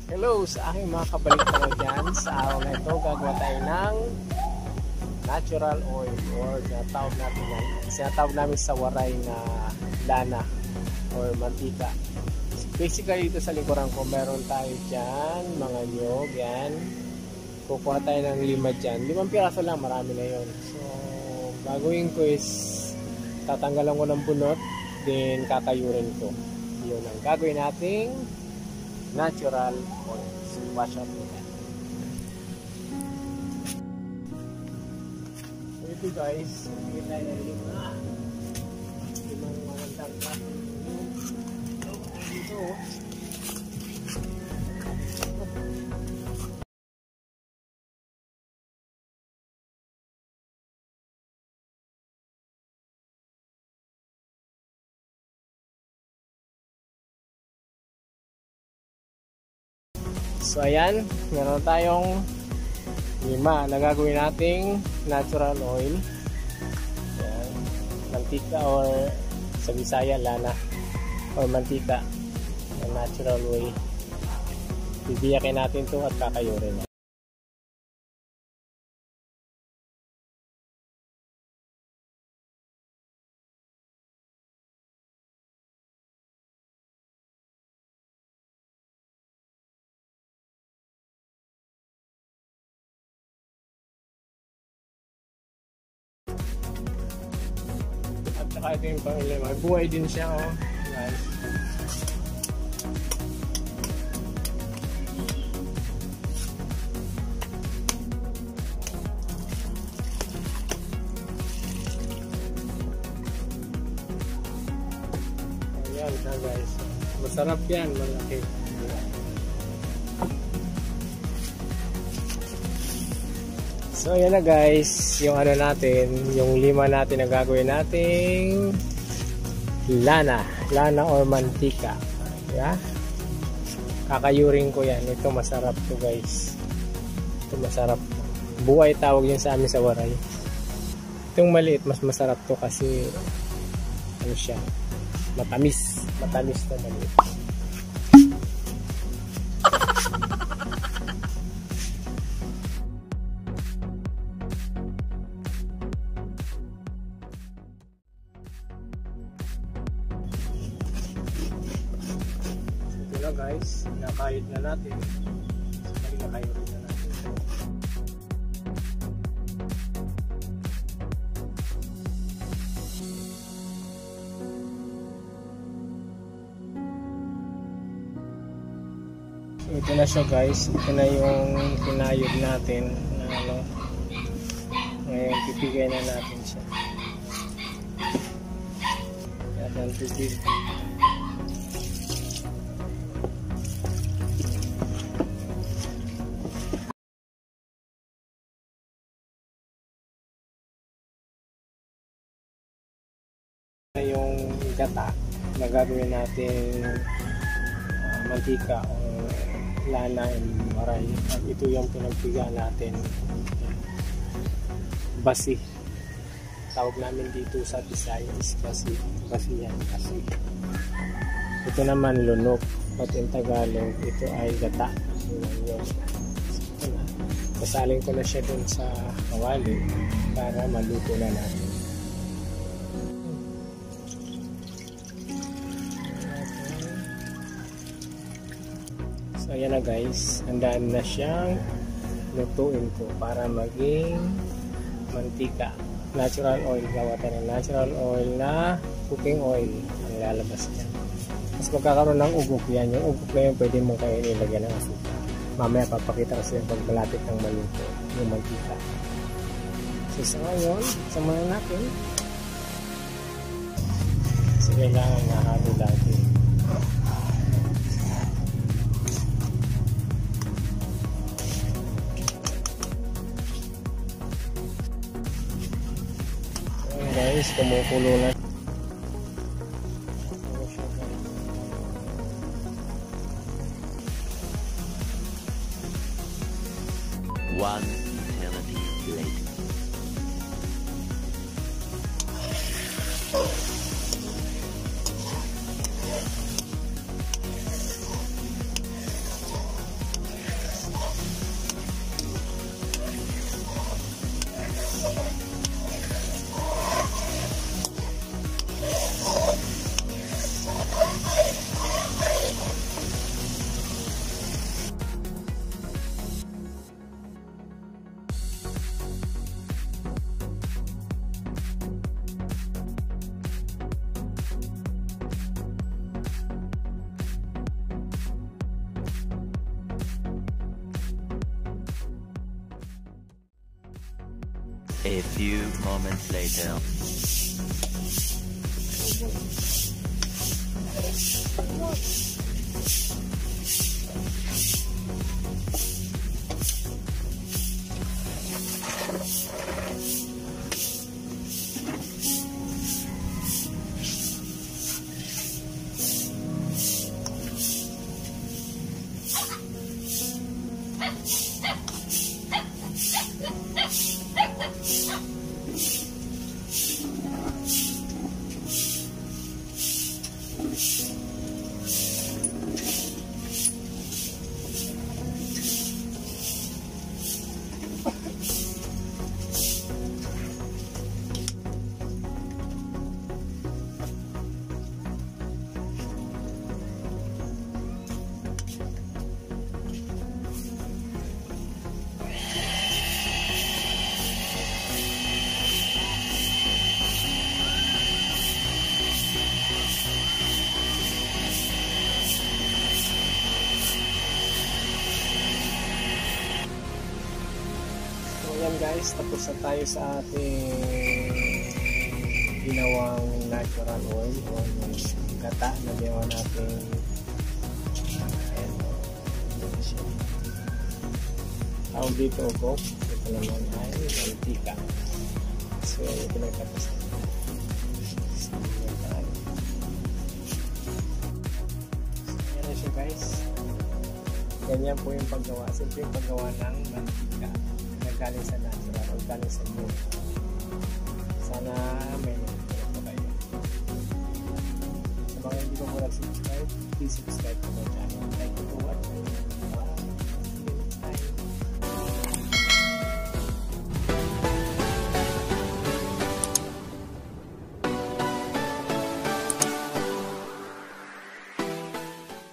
Hello sa aking mga kabaliktad dyan. Sa araw na ito, gagawa tayo ng natural oil or sinatawag namin sa waray na lana or mantika. Basically, dito sa likuran ko, meron tayo dyan, mga nyog, yan. Kukuha tayo ng 5 dyan. 5 piraso lang, marami na yun. So, gagawin ko is tatanggalan ko ng bunot, then kakayurin ko. Yun ang gagawin nating natural oil. So, watch out for that. So, ito guys, hindi tayo na limang magandang patin. Ito. So ayan, meron tayong 5 na gagawin nating natural oil. Ayan, mantika or sa Bisaya lana or mantika na natural way. Bibiyakin natin to at kakayurin. Saka ito yung pang-ilima. Buhay din siya, oh. Guys. Ayan na guys. Masarap yan, malaki. So ayan na guys, yung ano natin, yung 5 natin na gagawin nating lana or mantika. Yeah? Kakayurin ko yan. Ito masarap to guys. Ito masarap. Buhay tawag yun sa amin sa waray. Itong maliit mas masarap to kasi ano siya, matamis na maliit. Guys, nakahid na natin. Nakahid na natin. So ito na siya guys. Ito na yung kinayod natin na ano. Ngayon pipigay na natin siya. At ang tubig. Yung gata na gagawin natin mantika o lana and waray. At ito yung pinagpiga natin, basi. Tawag namin dito sa Bisaya is basi yan, basi. Ito naman lunok, at in Tagalog ito ay gata. Pasalin ko na siya dun sa kawali para maluto na natin. So ayan na guys, handaan na siyang lutuin ko para maging mantika. Natural oil, gawa tayo ng natural oil na cooking oil ang lalabas niya. Mas magkakaroon ng ugok yan. Yung ugok na yun pwede mong kayo nilagyan ng asuka. Mamaya papakita kasi pag malapit ng maluto yung mantika. So sa ngayon, samahan natin. So kailangan nahalo natin. Guys, kumukulo na. One eternity later. A few moments later. Ayan guys, tapos na tayo sa ating ginawang natural oil o yung gata na ginawa natin. Ayan o. Tawag dito o ito naman ay mantika. So yung pinagkatas natin. So ayan na siya guys. Ganyan po yung paggawa. Simple yung paggawa ng mantika. Galing sa natural o galing sa moon. Sana may natutunan po kayo. Sa mga hindi ko po nag-subscribe, please subscribe to my channel. Like ito at